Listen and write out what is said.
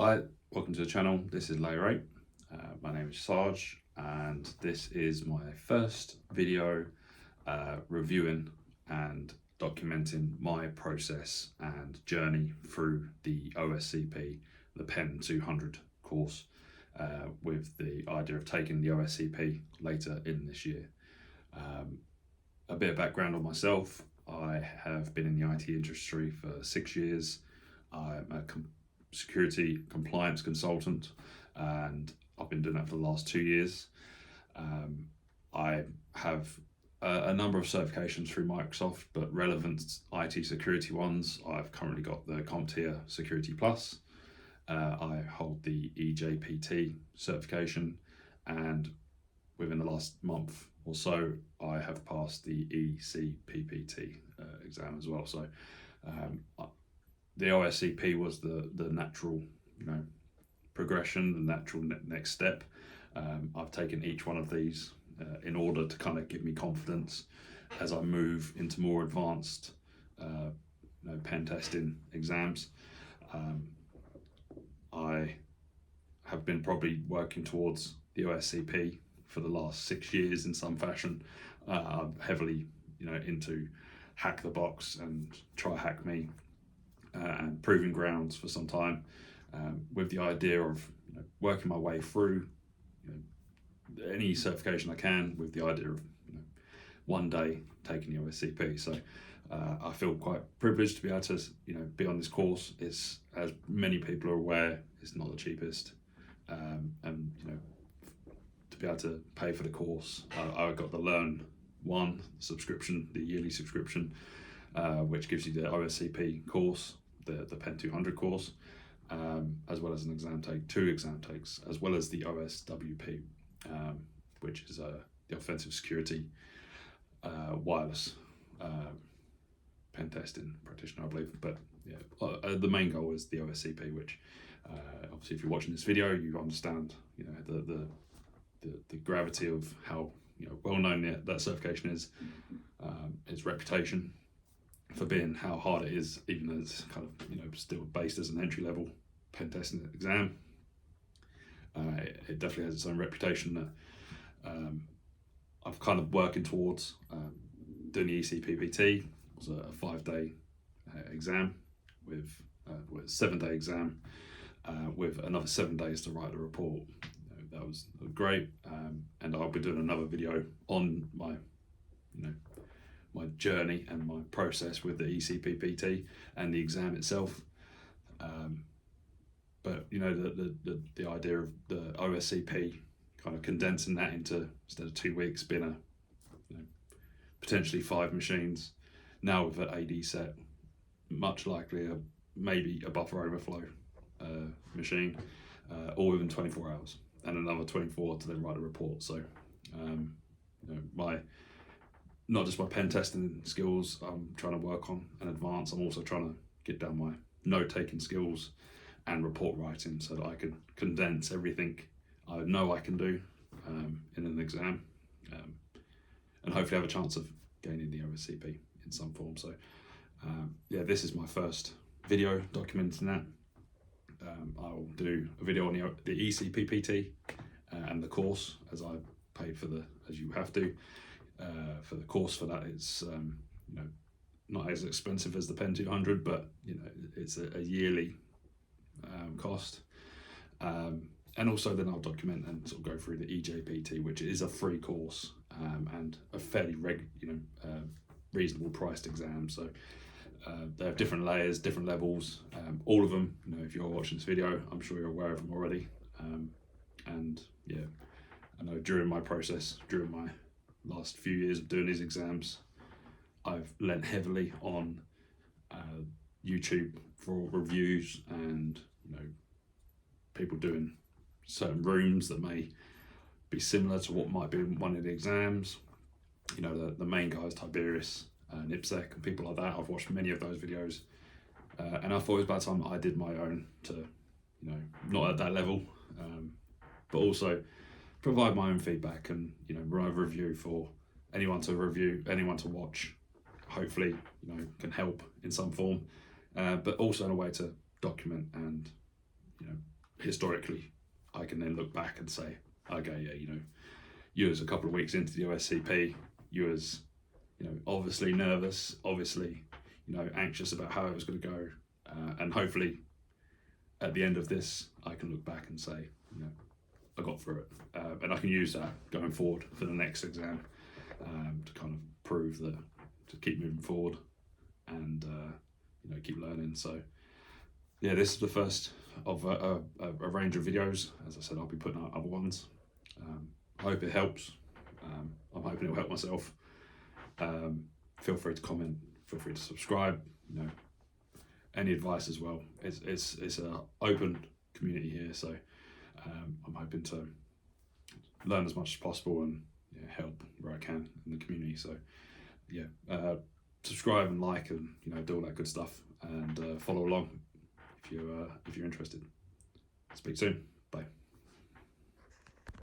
Hi, welcome to the channel. This is Layer 8. My name is Sarge, and this is my first video reviewing and documenting my process and journey through the OSCP, the Pen 200 course, with the idea of taking the OSCP later in this year. A bit of background on myself. I have been in the IT industry for 6 years. I'm a security compliance consultant, and I've been doing that for the last 2 years. I have a number of certifications through Microsoft, but relevant IT security ones. I've currently got the CompTIA Security Plus. I hold the EJPT certification, and within the last month or so, I have passed the ECPPT exam as well. So the OSCP was the natural, progression, the natural next step. I've taken each one of these in order to kind of give me confidence as I move into more advanced pen testing exams. I have been probably working towards the OSCP for the last 6 years in some fashion. I'm heavily, into hack the box and try hack me and proving grounds for some time, with the idea of working my way through any certification I can, with the idea of one day taking the OSCP. So I feel quite privileged to be able to be on this course. It's, as many people are aware, it's not the cheapest, and to be able to pay for the course, I got the Learn One subscription, the yearly subscription, which gives you the OSCP course, the Pen 200 course, as well as two exam takes, as well as the OSWP, which is the offensive security wireless pen testing practitioner, I believe. But yeah, the main goal is the OSCP, which obviously, if you're watching this video, you understand the gravity of how well known that certification is, its reputation for being how hard it is, even though it's kind of still based as an entry level pen testing exam. It definitely has its own reputation that I've kind of working towards. Doing the ECPPT was a 5-day exam with 7-day exam with another 7 days to write the report. That was great, and I'll be doing another video on my my journey and my process with the ECPPT and the exam itself. But the idea of the OSCP, kind of condensing that into, instead of 2 weeks, being a potentially 5 machines, now with an AD set, much likelier maybe a buffer overflow machine, all within 24 hours, and another 24 to then write a report. So my, not just my pen testing skills I'm trying to work on and advance, I'm also trying to get down my note-taking skills and report writing, so that I can condense everything I know I can do in an exam, and hopefully have a chance of gaining the OSCP in some form. So yeah, this is my first video documenting that. I'll do a video on the ECPPT and the course, as I paid for as you have to. For the course for that, it's not as expensive as the Pen 200, but it's a yearly cost. And also then I'll document and sort of go through the EJPT, which is a free course, and a fairly reasonable priced exam. So they have different layers, different levels. All of them, if you're watching this video, I'm sure you're aware of them already. And yeah, I know during my process, during my last few years of doing these exams, I've lent heavily on YouTube for reviews and people doing certain rooms that may be similar to what might be in one of the exams. The main guys, Tiberius and IPSEC and people like that. I've watched many of those videos, and I thought it was about time I did my own to, not at that level, but also provide my own feedback and write a review for anyone to watch. Hopefully, can help in some form, but also in a way to document and historically, I can then look back and say, okay, yeah, you know, you was a couple of weeks into the OSCP, you was, you know, obviously nervous, obviously, you know, anxious about how it was going to go, and hopefully at the end of this, I can look back and say, you know, I got through it, and I can use that going forward for the next exam, to kind of prove that, to keep moving forward, and you know, keep learning. So yeah, this is the first of a range of videos. As I said, I'll be putting out other ones. I hope it helps. I'm hoping it'll help myself. Feel free to comment, feel free to subscribe, you know, any advice as well. It's an open community here, so I'm hoping to learn as much as possible and, yeah, help where I can in the community. So yeah, subscribe and like, and, you know, do all that good stuff, and follow along if you're interested. Speak soon.